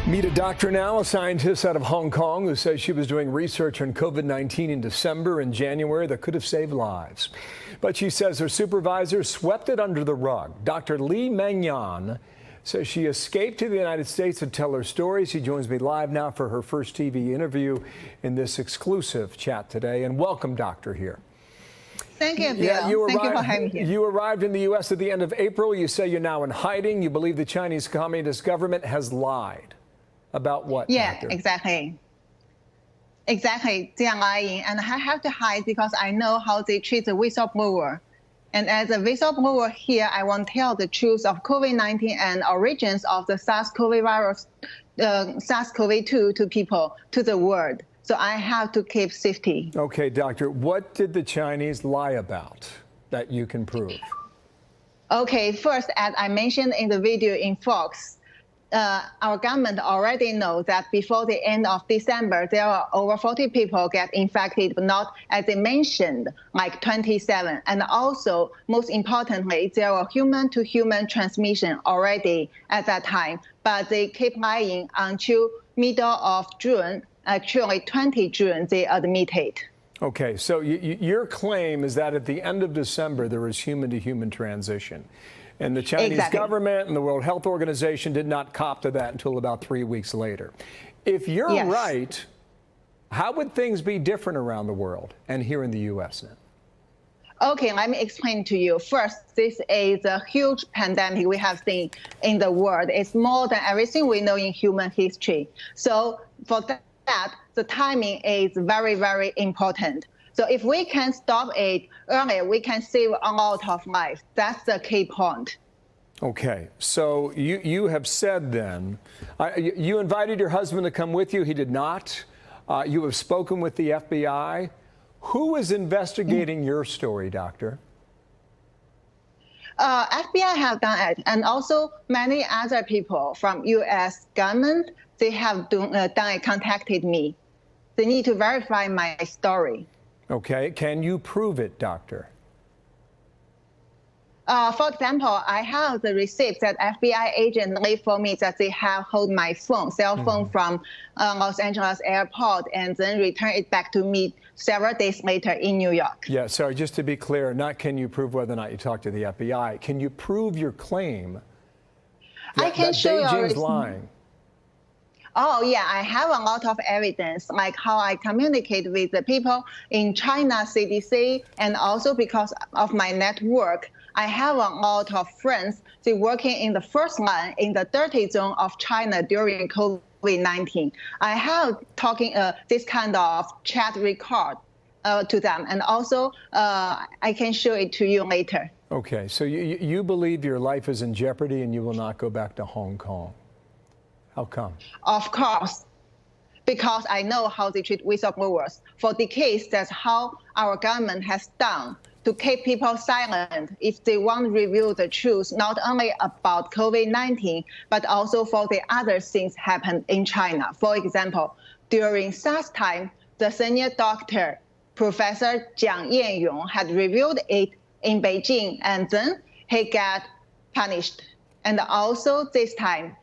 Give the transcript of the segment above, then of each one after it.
Meet a doctor now, a scientist out of Hong Kong who says she was doing research on COVID-19 in December and January that could have saved lives. But she says her supervisor swept it under the rug. Dr. Li Mengyan says she escaped to the United States to tell her story. She joins me live now for her first TV interview in this exclusive chat today. And welcome, doctor, here. Thank you, Bill. Thank you for having me here. You arrived in the U.S. at the end of April. You say you're now in hiding. You believe the Chinese Communist government has lied. About what? Yeah, doctor? Exactly. They are lying. And I have to hide because I know how they treat the whistleblower. And as a whistleblower here, I want to tell the truth of COVID-19 and origins of the SARS-CoV-2 to people, to the world. So I have to keep safety. Okay, doctor, what did the Chinese lie about that you can prove? Okay, first, as I mentioned in the video in Fox, our government already knows that before the end of December, there are over 40 people get infected, but not, as they mentioned, like 27. And also, most importantly, there were human-to-human transmission already at that time. But they keep lying until middle of June, actually 20 June, they admitted. Okay, so your claim is that at the end of December, there was human-to-human transition. And the Chinese government and the World Health Organization did not cop to that until about 3 weeks later. If you're right, how would things be different around the world and here in the U.S. now? Okay, let me explain to you. First, this is a huge pandemic we have seen in the world. It's more than everything we know in human history. So for that, the timing is very, very important. So if we can stop it earlier, we can save a lot of lives. That's the key point. Okay, so you have said then, you invited your husband to come with you. He did not. You have spoken with the FBI. Who is investigating your story, doctor? FBI have done it, and also many other people from U.S. government, they have done it, contacted me. They need to verify my story. Okay, can you prove it, doctor? For example, I have the receipt that FBI agent leave for me that they have hold my phone, cell phone from Los Angeles airport and then return it back to me several days later in New York. Yeah, sorry, just to be clear, not can you prove whether or not you talked to the FBI. Can you prove your claim that, I can show Beijing's lying? Oh, yeah, I have a lot of evidence, like how I communicate with the people in China CDC, and also because of my network. I have a lot of friends they working in the first line in the dirty zone of China during COVID-19. I have talking this kind of chat record to them, and also I can show it to you later. Okay, so you believe your life is in jeopardy and you will not go back to Hong Kong. How come? Of course, because I know how they treat whistleblowers. For decades, that's how our government has done to keep people silent if they want to reveal the truth, not only about COVID-19, but also for the other things happened in China. For example, during SARS time, the senior doctor, Professor Jiang Yanyong, had revealed it in Beijing, and then he got punished. And also this time,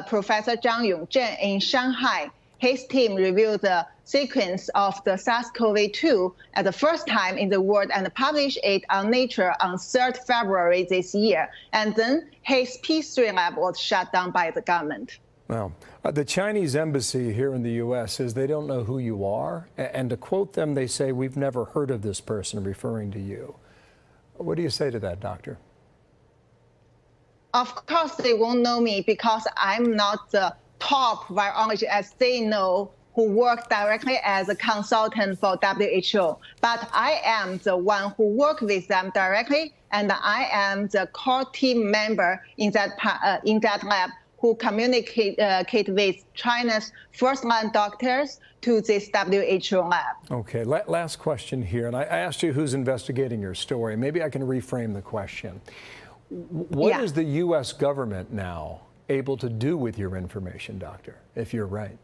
Professor Zhang Yongzhen in Shanghai, his team reviewed the sequence of the SARS-CoV-2 at the first time in the world and published it on Nature on 3rd February this year. And then his P3 lab was shut down by the government. Well, the Chinese embassy here in the U.S. says they don't know who you are. And to quote them, they say, "We've never heard of this person," referring to you. What do you say to that, doctor? Of course, they won't know me because I'm not the top virologist as they know who work directly as a consultant for WHO. But I am the one who work with them directly, and I am the core team member in that lab who communicate with China's first-line doctors to this WHO lab. Okay, last question here, and I asked you who's investigating your story. Maybe I can reframe the question. What is the U.S. government now able to do with your information, doctor, if you're right?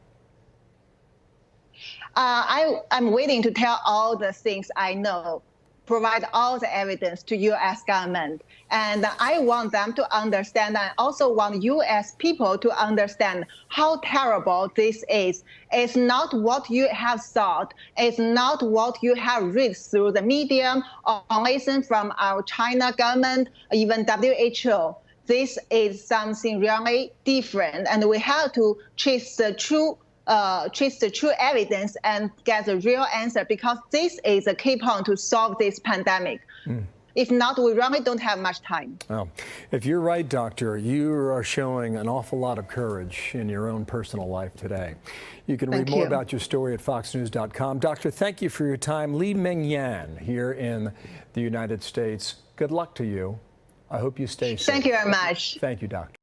I'm willing to tell all the things I know. provide all the evidence to U.S. government. And I want them to understand, and I also want U.S. people to understand how terrible this is. It's not what you have thought. It's not what you have read through the media or listen from our China government, even WHO. This is something really different, and we have to trace the true evidence and get the real answer, because this is a key point to solve this pandemic. If not, we really don't have much time. Well, if you're right, Doctor, you are showing an awful lot of courage in your own personal life today. You can read more about your story at foxnews.com. Doctor, thank you for your time. Li Mengyan here in the United States. Good luck to you. I hope you stay safe. Thank you very much. Thank you, Doctor.